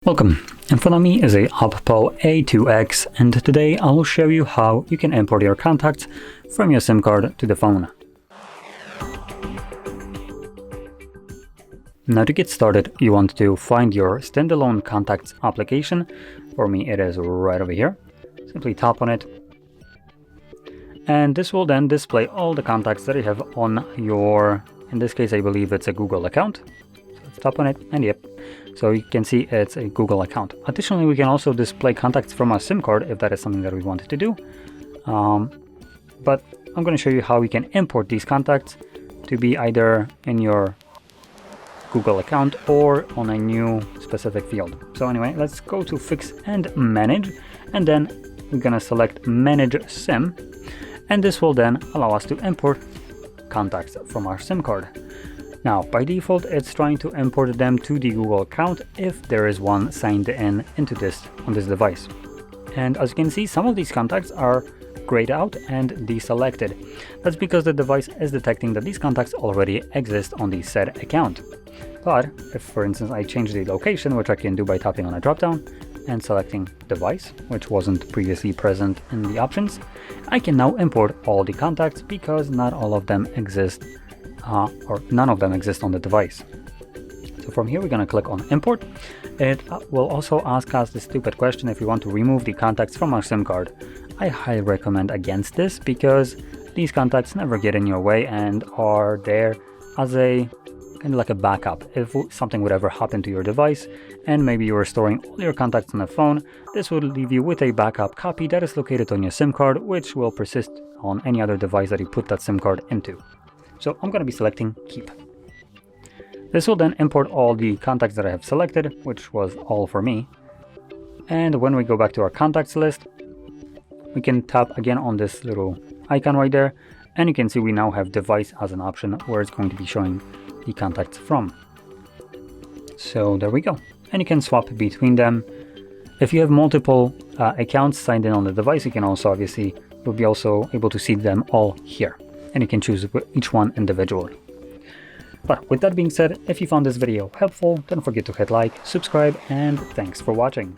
Welcome. In front of me is a OPPO A2x, and today I will show you how you can import your contacts from your SIM card to the phone. Now to get started, you want to find your standalone contacts application. For me it is right over here. Simply tap on it, and this will then display all the contacts that you have on your, in this case I believe it's a Google account. So let's tap on it, and yep. So you can see it's a Google account. Additionally, we can also display contacts from our SIM card if that is something that we wanted to do. But I'm going to show you how we can import these contacts to be either in your Google account or on a new specific field. So anyway, let's go to Fix and Manage, and then we're going to select Manage SIM, and this will then allow us to import contacts from our SIM card. Now, by default, it's trying to import them to the Google account if there is one signed in into this on this device. And as you can see, some of these contacts are grayed out and deselected. That's because the device is detecting that these contacts already exist on the said account. But if, for instance, I change the location, which I can do by tapping on a dropdown and selecting device, which wasn't previously present in the options, I can now import all the contacts because not all of them exist or none of them exist on the device. So from here we're going to click on import. It will also ask us the stupid question if we want to remove the contacts from our SIM card. I highly recommend against this because these contacts never get in your way and are there as a kind of like a backup. If something would ever happen to your device and maybe you are storing all your contacts on the phone, this will leave you with a backup copy that is located on your SIM card, which will persist on any other device that you put that SIM card into. So I'm going to be selecting Keep. This will then import all the contacts that I have selected, which was all for me. And when we go back to our contacts list, we can tap again on this little icon right there, and you can see we now have device as an option where it's going to be showing the contacts from. So there we go. And you can swap between them. If you have multiple accounts signed in on the device, you can also obviously, you'll be also able to see them all here. And you can choose each one individually. But with that being said, if you found this video helpful, don't forget to hit like, subscribe, and thanks for watching.